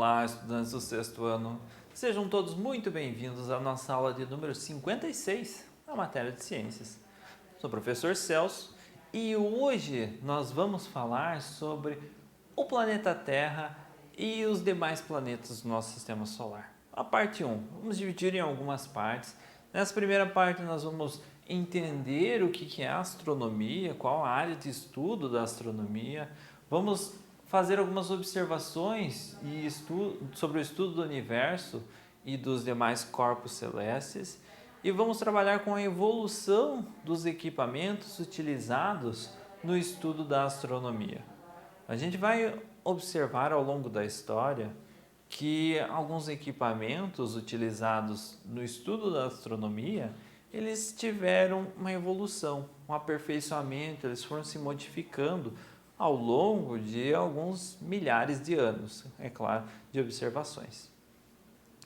Olá, estudantes do sexto ano. Sejam todos muito bem-vindos à nossa aula de número 56, na matéria de ciências. Sou o professor Celso e hoje nós vamos falar sobre o planeta Terra e os demais planetas do nosso sistema solar. A parte 1, vamos dividir em algumas partes. Nessa primeira parte nós vamos entender o que é astronomia, qual a área de estudo da astronomia. Vamos fazer algumas observações e sobre o estudo do universo e dos demais corpos celestes e vamos trabalhar com a evolução dos equipamentos utilizados no estudo da astronomia. A gente vai observar ao longo da história que alguns equipamentos utilizados no estudo da astronomia, eles tiveram uma evolução, um aperfeiçoamento, eles foram se modificando ao longo de alguns milhares de anos, é claro, de observações.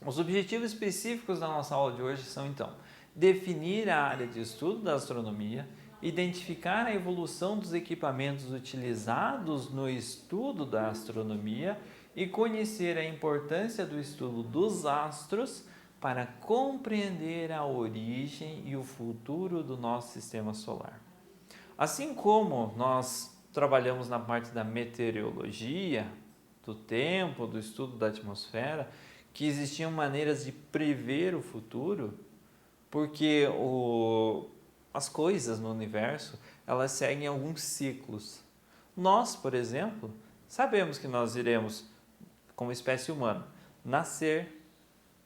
Os objetivos específicos da nossa aula de hoje são, então, definir a área de estudo da astronomia, identificar a evolução dos equipamentos utilizados no estudo da astronomia e conhecer a importância do estudo dos astros para compreender a origem e o futuro do nosso sistema solar. Assim como nós trabalhamos na parte da meteorologia, do tempo, do estudo da atmosfera, que existiam maneiras de prever o futuro, porque as coisas no universo, elas seguem alguns ciclos. Nós, por exemplo, sabemos que nós iremos, como espécie humana, nascer,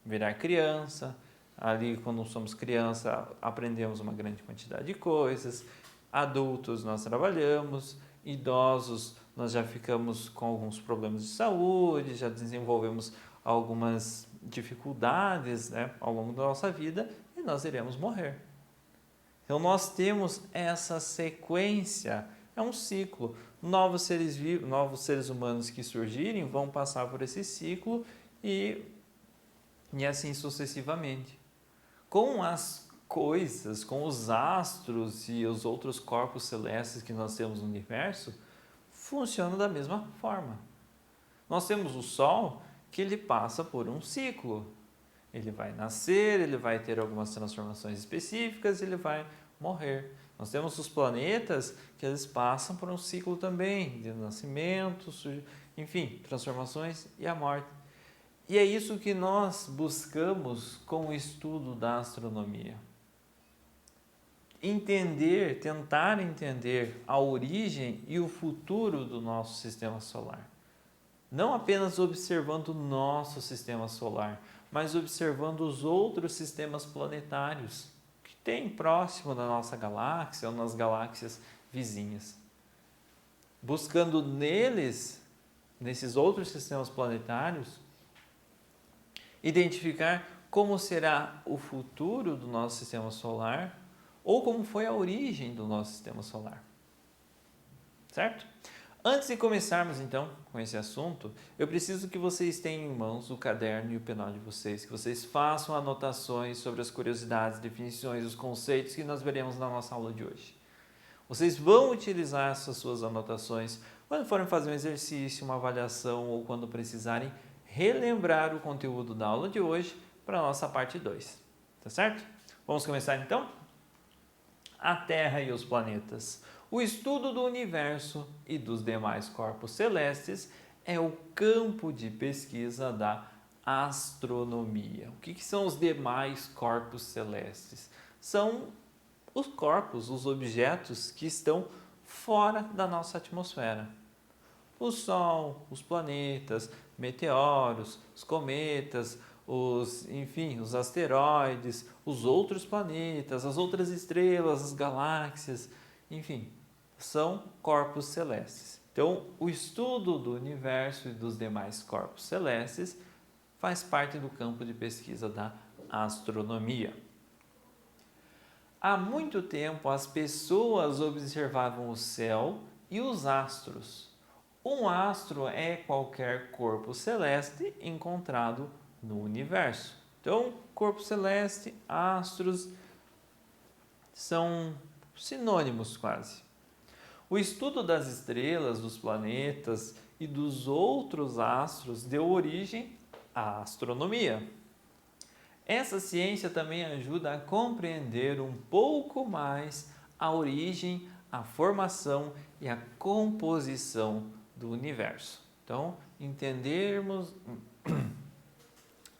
virar criança, ali quando somos criança aprendemos uma grande quantidade de coisas, adultos nós trabalhamos, idosos nós já ficamos com alguns problemas de saúde, já desenvolvemos algumas dificuldades, ao longo da nossa vida e nós iremos morrer. Então nós temos essa sequência, é um ciclo. Novos seres vivos, novos seres humanos que surgirem vão passar por esse ciclo e assim sucessivamente. Com as coisas, com os astros e os outros corpos celestes que nós temos no universo, funciona da mesma forma. Nós temos o Sol, que ele passa por um ciclo. Ele vai nascer, ele vai ter algumas transformações específicas, ele vai morrer. Nós temos os planetas que eles passam por um ciclo também, de nascimento, enfim, transformações e a morte. E é isso que nós buscamos com o estudo da astronomia. Tentar entender a origem e o futuro do nosso sistema solar. Não apenas observando o nosso sistema solar, mas observando os outros sistemas planetários que tem próximo da nossa galáxia ou nas galáxias vizinhas. Buscando nesses outros sistemas planetários, identificar como será o futuro do nosso sistema solar ou como foi a origem do nosso sistema solar. Certo? Antes de começarmos então com esse assunto, eu preciso que vocês tenham em mãos o caderno e o penal de vocês, que vocês façam anotações sobre as curiosidades, definições, os conceitos que nós veremos na nossa aula de hoje. Vocês vão utilizar essas suas anotações quando forem fazer um exercício, uma avaliação ou quando precisarem relembrar o conteúdo da aula de hoje para a nossa parte 2. Tá certo? Vamos começar então? A Terra e os planetas. O estudo do universo e dos demais corpos celestes é o campo de pesquisa da astronomia. O que são os demais corpos celestes? São os corpos, os objetos que estão fora da nossa atmosfera. O Sol, os planetas, meteoros, os cometas, os asteroides, os outros planetas, as outras estrelas, as galáxias, enfim, são corpos celestes. Então, o estudo do universo e dos demais corpos celestes faz parte do campo de pesquisa da astronomia. Há muito tempo, as pessoas observavam o céu e os astros. Um astro é qualquer corpo celeste encontrado no universo. Então, corpo celeste, astros são sinônimos quase. O estudo das estrelas, dos planetas e dos outros astros deu origem à astronomia. Essa ciência também ajuda a compreender um pouco mais a origem, a formação e a composição do universo. Então, entendermos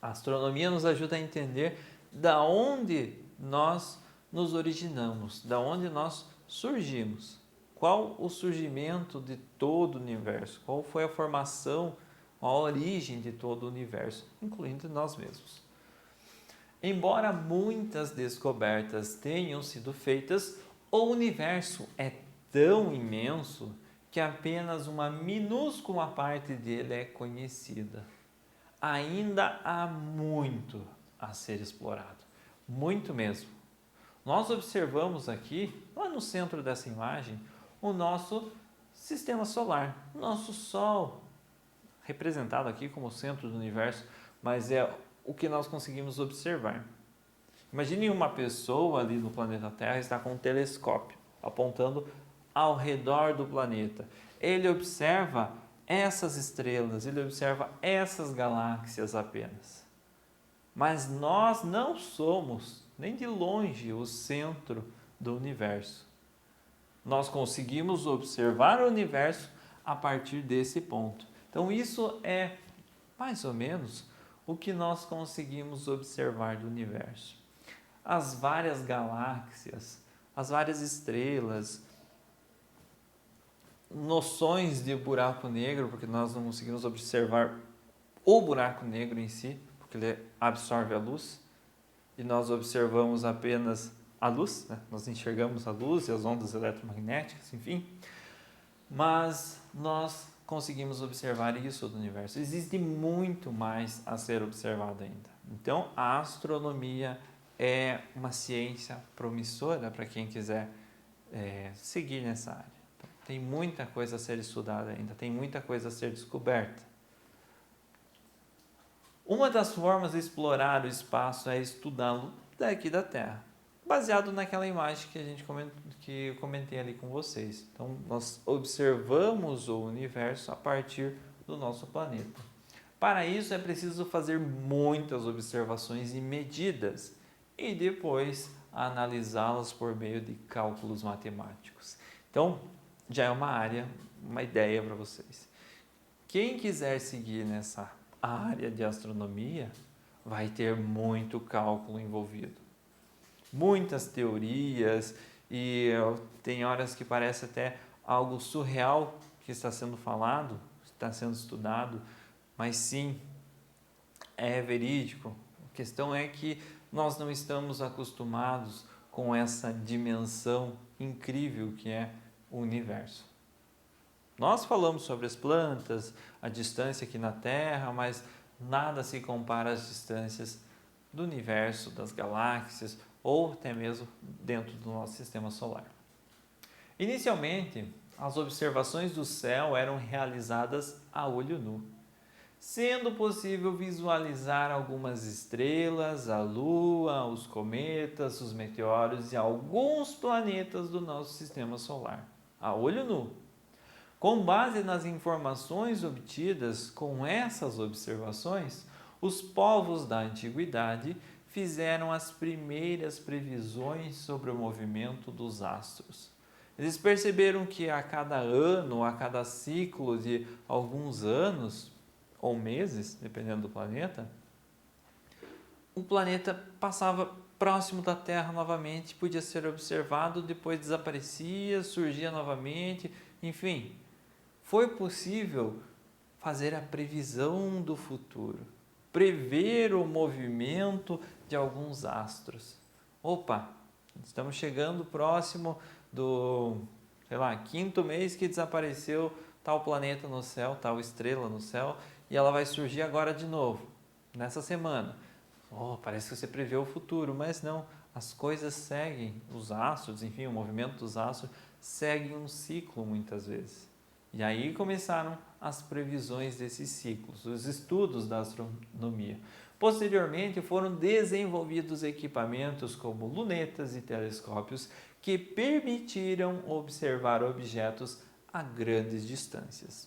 a astronomia nos ajuda a entender da onde nós nos originamos, da onde nós surgimos. Qual o surgimento de todo o universo? Qual foi a formação, a origem de todo o universo, incluindo nós mesmos. Embora muitas descobertas tenham sido feitas, o universo é tão imenso que apenas uma minúscula parte dele é conhecida. Ainda há muito a ser explorado, muito mesmo. Nós observamos aqui, lá no centro dessa imagem, o nosso sistema solar, o nosso Sol, representado aqui como o centro do universo, mas é o que nós conseguimos observar. Imagine uma pessoa ali no planeta Terra está com um telescópio apontando ao redor do planeta. Ele observa essas estrelas, ele observa essas galáxias apenas. Mas nós não somos, nem de longe, o centro do universo. Nós conseguimos observar o universo a partir desse ponto. Então, isso é mais ou menos o que nós conseguimos observar do universo. As várias galáxias, as várias estrelas, noções de buraco negro, porque nós não conseguimos observar o buraco negro em si, porque ele absorve a luz, e nós observamos apenas a luz, né? Nós enxergamos a luz e as ondas eletromagnéticas, enfim, mas nós conseguimos observar isso do universo. Existe muito mais a ser observado ainda. Então, a astronomia é uma ciência promissora para quem quiser seguir nessa área. Então, tem muita coisa a ser estudada ainda, tem muita coisa a ser descoberta. Uma das formas de explorar o espaço é estudá-lo daqui da Terra, baseado naquela imagem que eu comentei ali com vocês. Então, nós observamos o universo a partir do nosso planeta. Para isso, é preciso fazer muitas observações e medidas e depois analisá-las por meio de cálculos matemáticos. Então, já é uma área, uma ideia para vocês. Quem quiser seguir nessa área de astronomia vai ter muito cálculo envolvido. Muitas teorias e tem horas que parece até algo surreal que está sendo falado, está sendo estudado, mas sim, é verídico. A questão é que nós não estamos acostumados com essa dimensão incrível que é o universo. Nós falamos sobre as plantas, a distância aqui na Terra, mas nada se compara às distâncias do universo, das galáxias ou até mesmo dentro do nosso sistema solar. Inicialmente, as observações do céu eram realizadas a olho nu, sendo possível visualizar algumas estrelas, a Lua, os cometas, os meteoros e alguns planetas do nosso sistema solar, a olho nu. Com base nas informações obtidas com essas observações, os povos da antiguidade fizeram as primeiras previsões sobre o movimento dos astros. Eles perceberam que a cada ano, a cada ciclo de alguns anos ou meses, dependendo do planeta, o planeta passava próximo da Terra novamente, podia ser observado, depois desaparecia, surgia novamente, enfim. Foi possível fazer a previsão do futuro, prever o movimento de alguns astros. Opa, estamos chegando próximo do, quinto mês que desapareceu tal planeta no céu, tal estrela no céu, e ela vai surgir agora de novo, nessa semana. Parece que você prevê o futuro, mas não, as coisas seguem, os astros, enfim, o movimento dos astros segue um ciclo muitas vezes. E aí começaram as previsões desses ciclos, os estudos da astronomia. Posteriormente foram desenvolvidos equipamentos como lunetas e telescópios que permitiram observar objetos a grandes distâncias.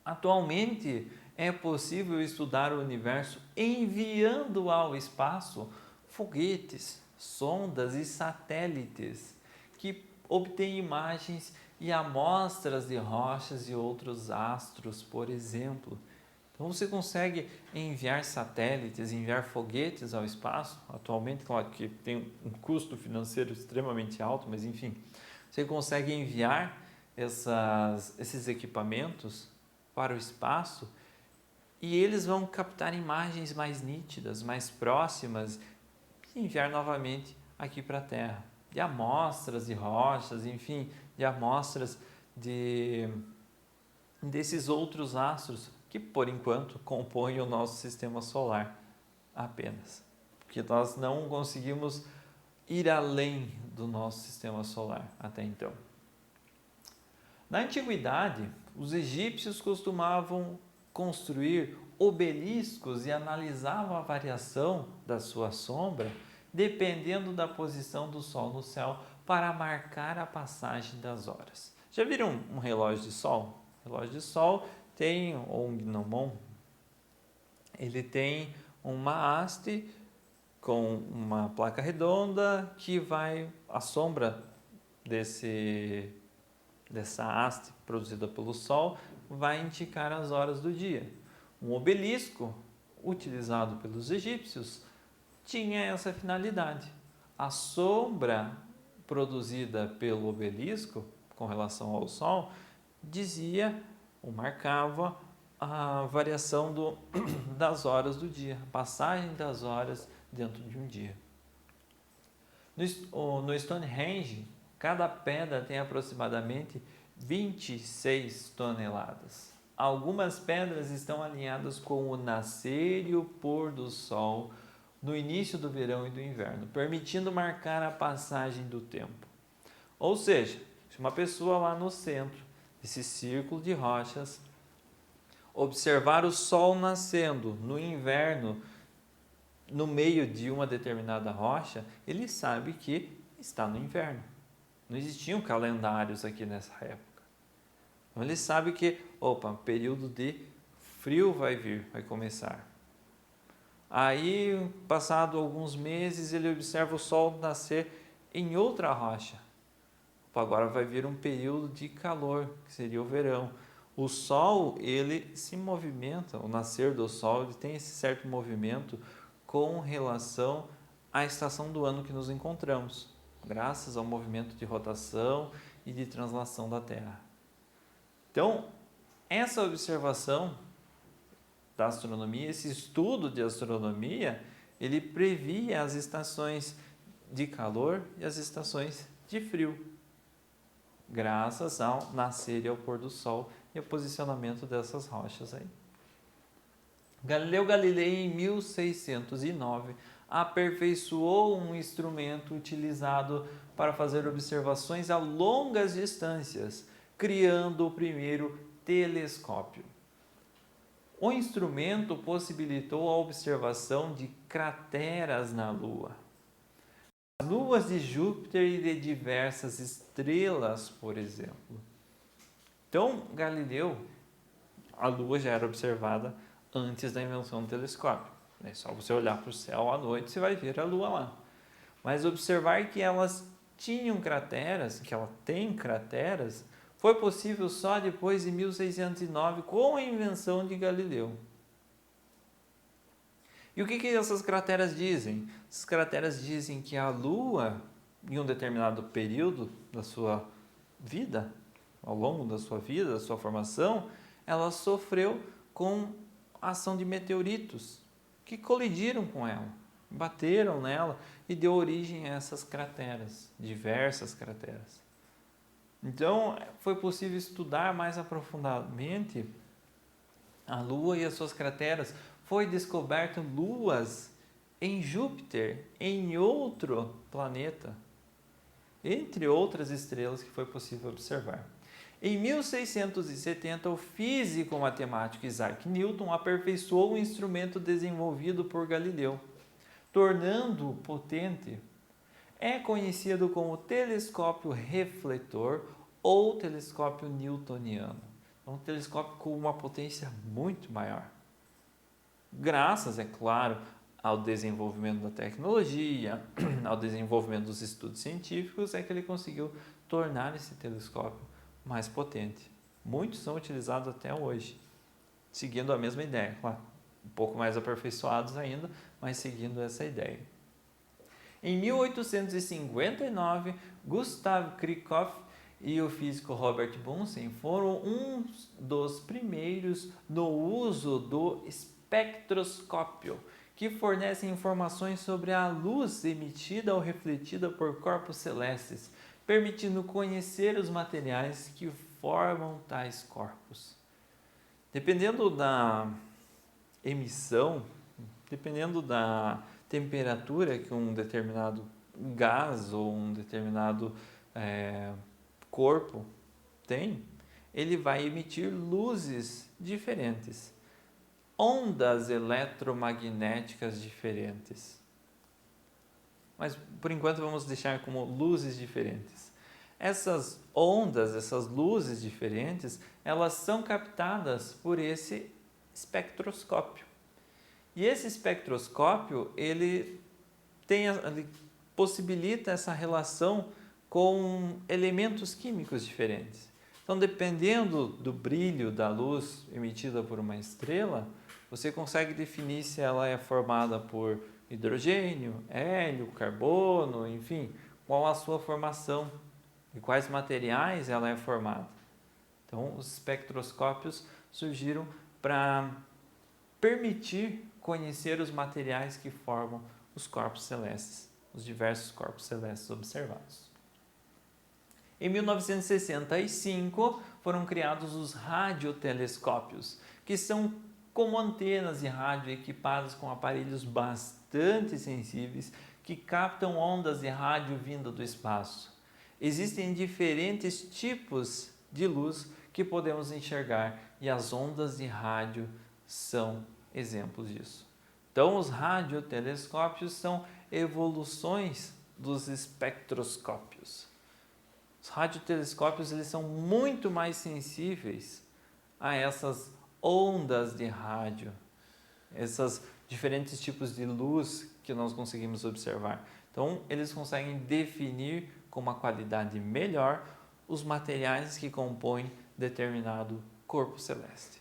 Atualmente, é possível estudar o universo enviando ao espaço foguetes, sondas e satélites que obtêm imagens e amostras de rochas e outros astros, por exemplo. Então você consegue enviar satélites, enviar foguetes ao espaço. Atualmente, claro que tem um custo financeiro extremamente alto, mas enfim, você consegue enviar esses equipamentos para o espaço e eles vão captar imagens mais nítidas, mais próximas e enviar novamente aqui para a Terra. De amostras de rochas, enfim, de amostras desses outros astros que, por enquanto, compõem o nosso sistema solar apenas. Porque nós não conseguimos ir além do nosso sistema solar até então. Na antiguidade, os egípcios costumavam construir obeliscos e analisavam a variação da sua sombra dependendo da posição do Sol no céu para marcar a passagem das horas. Já viram um relógio de sol? O relógio de sol tem, ou um gnomon, ele tem uma haste com uma placa redonda que vai, a sombra dessa haste produzida pelo Sol vai indicar as horas do dia. Um obelisco, utilizado pelos egípcios, tinha essa finalidade. A sombra produzida pelo obelisco com relação ao Sol dizia ou marcava a variação das horas do dia, a passagem das horas dentro de um dia. No Stonehenge, cada pedra tem aproximadamente 26 toneladas. Algumas pedras estão alinhadas com o nascer e o pôr do sol no início do verão e do inverno, permitindo marcar a passagem do tempo. Ou seja, se uma pessoa lá no centro desse círculo de rochas observar o sol nascendo no inverno no meio de uma determinada rocha, ele sabe que está no inverno. Não existiam calendários aqui nessa época. Então ele sabe que, período de frio vai começar. Aí, passado alguns meses, ele observa o sol nascer em outra rocha. Agora vai vir um período de calor, que seria o verão. O sol, ele se movimenta, o nascer do sol, ele tem esse certo movimento com relação à estação do ano que nos encontramos, graças ao movimento de rotação e de translação da Terra. Então, essa observação da astronomia, esse estudo de astronomia, ele previa as estações de calor e as estações de frio, graças ao nascer e ao pôr do sol e ao posicionamento dessas rochas aí. Galileu Galilei, em 1609, aperfeiçoou um instrumento utilizado para fazer observações a longas distâncias, criando o primeiro telescópio. O instrumento possibilitou a observação de crateras na Lua, luas de Júpiter e de diversas estrelas, por exemplo. Então, Galileu, a Lua já era observada antes da invenção do telescópio. É só você olhar para o céu à noite, você vai ver a Lua lá. Mas observar que elas tinham crateras, que ela tem crateras, foi possível só depois de 1609, com a invenção de Galileu. E o que essas crateras dizem? Essas crateras dizem que a Lua, em um determinado período da sua vida, ao longo da sua vida, da sua formação, ela sofreu com a ação de meteoritos que colidiram com ela, bateram nela e deu origem a essas crateras, diversas crateras. Então, foi possível estudar mais aprofundadamente a Lua e as suas crateras. Foi descoberto luas em Júpiter, em outro planeta, entre outras estrelas que foi possível observar. Em 1670, o físico matemático Isaac Newton aperfeiçoou um instrumento desenvolvido por Galileu, tornando-o potente. é conhecido como telescópio refletor ou telescópio newtoniano. É um telescópio com uma potência muito maior. Graças, é claro, ao desenvolvimento da tecnologia, ao desenvolvimento dos estudos científicos, é que ele conseguiu tornar esse telescópio mais potente. Muitos são utilizados até hoje, seguindo a mesma ideia, claro, um pouco mais aperfeiçoados ainda, mas seguindo essa ideia. Em 1859, Gustav Kirchhoff e o físico Robert Bunsen foram uns dos primeiros no uso do espectroscópio, que fornece informações sobre a luz emitida ou refletida por corpos celestes, permitindo conhecer os materiais que formam tais corpos. Dependendo da emissão, dependendo da temperatura que um determinado gás ou um determinado corpo tem, ele vai emitir luzes diferentes, ondas eletromagnéticas diferentes. Mas por enquanto vamos deixar como luzes diferentes. Essas ondas, essas luzes diferentes, elas são captadas por esse espectroscópio. E esse espectroscópio, ele possibilita essa relação com elementos químicos diferentes. Então, dependendo do brilho da luz emitida por uma estrela, você consegue definir se ela é formada por hidrogênio, hélio, carbono, enfim, qual a sua formação e quais materiais ela é formada. Então, os espectroscópios surgiram para permitir conhecer os materiais que formam os corpos celestes, os diversos corpos celestes observados. Em 1965, foram criados os radiotelescópios, que são como antenas de rádio equipadas com aparelhos bastante sensíveis que captam ondas de rádio vinda do espaço. Existem diferentes tipos de luz que podemos enxergar e as ondas de rádio são exemplos disso. Então, os radiotelescópios são evoluções dos espectroscópios. Os radiotelescópios eles são muito mais sensíveis a essas ondas de rádio, esses diferentes tipos de luz que nós conseguimos observar. Então, eles conseguem definir com uma qualidade melhor os materiais que compõem determinado corpo celeste.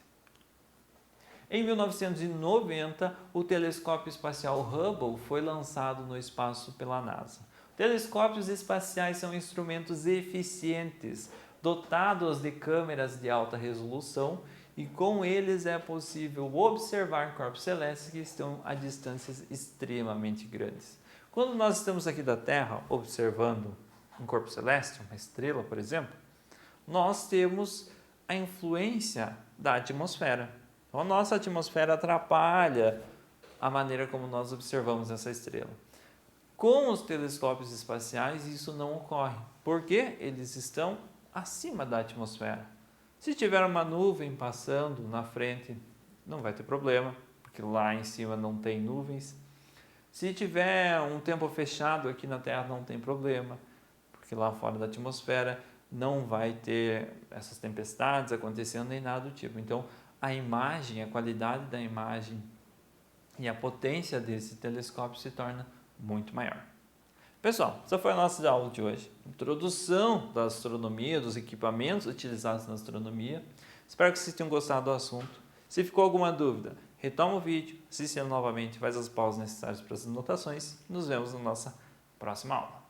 Em 1990, o telescópio espacial Hubble foi lançado no espaço pela NASA. Telescópios espaciais são instrumentos eficientes, dotados de câmeras de alta resolução, e com eles é possível observar corpos celestes que estão a distâncias extremamente grandes. Quando nós estamos aqui da Terra observando um corpo celeste, uma estrela, por exemplo, nós temos a influência da atmosfera. Então, a nossa atmosfera atrapalha a maneira como nós observamos essa estrela. Com os telescópios espaciais, isso não ocorre, porque eles estão acima da atmosfera. Se tiver uma nuvem passando na frente, não vai ter problema, porque lá em cima não tem nuvens. Se tiver um tempo fechado aqui na Terra, não tem problema, porque lá fora da atmosfera não vai ter essas tempestades acontecendo nem nada do tipo. Então, a imagem, a qualidade da imagem e a potência desse telescópio se torna muito maior. Pessoal, essa foi a nossa aula de hoje. Introdução da astronomia, dos equipamentos utilizados na astronomia. Espero que vocês tenham gostado do assunto. Se ficou alguma dúvida, retoma o vídeo, assista novamente, faz as pausas necessárias para as anotações. Nos vemos na nossa próxima aula.